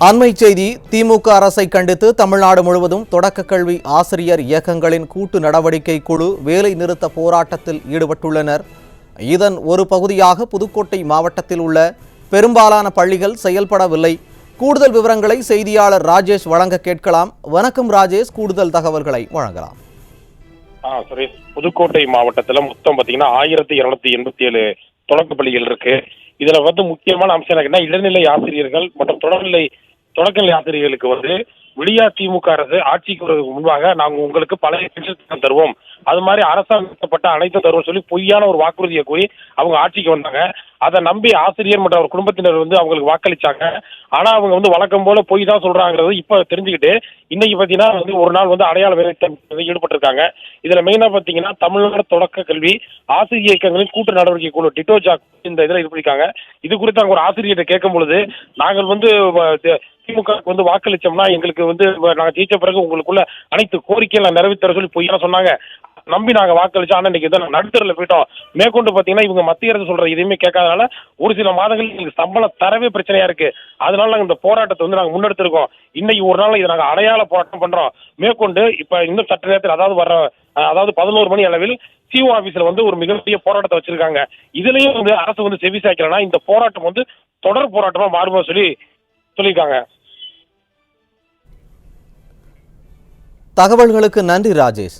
அண்மை செய்தி. திமுக அரசை கண்டித்து தமிழ்நாடு முழுவதும் தொடக்க கல்வி ஆசிரியர் இயக்கங்களின் கூட்டு நடவடிக்கை குழு வேலை நிறுத்த போராட்டத்தில் ஈடுபட்டுள்ளனர். இதன் ஒரு பகுதியாக புதுக்கோட்டை மாவட்டத்தில் உள்ள பெரும்பாலான பள்ளிகள் செயல்படவில்லை. கூடுதல் விவரங்களை செய்தியாளர் ராஜேஷ் வழங்க கேட்கலாம். வணக்கம் ராஜேஷ், கூடுதல் தகவல்களை வழங்கலாம். புதுக்கோட்டை மாவட்டத்தில் மொத்தம் பார்த்தீங்கன்னா 1287 தொடக்க பள்ளிகள் இருக்கு. இதுல முக்கியமான அம்சம் என்ன, இடைநிலை ஆசிரியர்கள் மற்றும் தொடக்கநிலை ஆசிரியர்களுக்கு விடியா திமுக அரசு ஆட்சிக்கு வருவதற்கு முன்பாக நாங்கள் உங்களுக்கு பழைய பென்ஷன் தருவோம், அது மாதிரி அரசாங்கப்பட்ட அனைத்தும் தருவோம் சொல்லி பொய்யான ஒரு வாக்குறுதியை கூறி அவங்க ஆட்சிக்கு வந்தாங்க. அதை நம்பி ஆசிரியர் மற்றும் அவர் குடும்பத்தினர் அவங்களுக்கு வாக்களிச்சாங்க. ஆனா அவங்க வழக்கம் போல பொய் தான் சொல்றாங்கிறது இப்ப தெரிஞ்சுக்கிட்டு இன்னைக்கு பாத்தீங்கன்னா ஒரு நாள் அடையாள வேலை ஈடுபட்டிருக்காங்க. இதுல மெயினா பாத்தீங்கன்னா தமிழ்நாடு தொடக்க கல்வி ஆசிரியர் இயக்கங்களின் கூட்டு நடவடிக்கை குழு டிட்டோஜாக் இந்த இதுல ஈடுபட்டிருக்காங்க. இது குறித்து அவங்க ஒரு ஆசிரியர்கிட்ட கேட்கும் பொழுது, நாங்கள் திமுக வாக்களிச்சோம்னா எங்களுக்கு நாங்க ஜெயிச்ச பிறகு உங்களுக்குள்ள அனைத்து கோரிக்கைகள் நிறைவேற்ற சொல்லி பொய்யான சொன்னாங்க. நம்பி நாங்க வாக்களிச்சோம். ஆனா இன்னைக்கு நடுத்தரில் போயிட்டோம். மேற்கொண்டு பாத்தீங்கன்னா இவங்க மத்திய அரசு சொல்ற எதுவுமே கேட்காதனால ஒரு சில மாதங்கள் எங்களுக்கு சம்பளம் தரவே பிரச்சனையா இருக்கு. அதனால நாங்க இந்த போராட்டத்தை நாங்க முன்னெடுத்திருக்கோம். இன்னைக்கு ஒரு நாள் இதை நாங்க அடையாள போராட்டம் பண்றோம். மேற்கொண்டு இப்ப இன்னும் சற்று நேரத்தில் அதாவது 11 மணி அளவில் சிஓ ஆபீஸ்ல ஒரு மிகப்பெரிய போராட்டத்தை வச்சிருக்காங்க. இதுலயும் அரசு செவி சாய்க்கலன்னா இந்த போராட்டம் தொடர் போராட்டமா மாறுமா சொல்லியிருக்காங்க. தகவல்களுக்கு நன்றி ராஜேஷ்.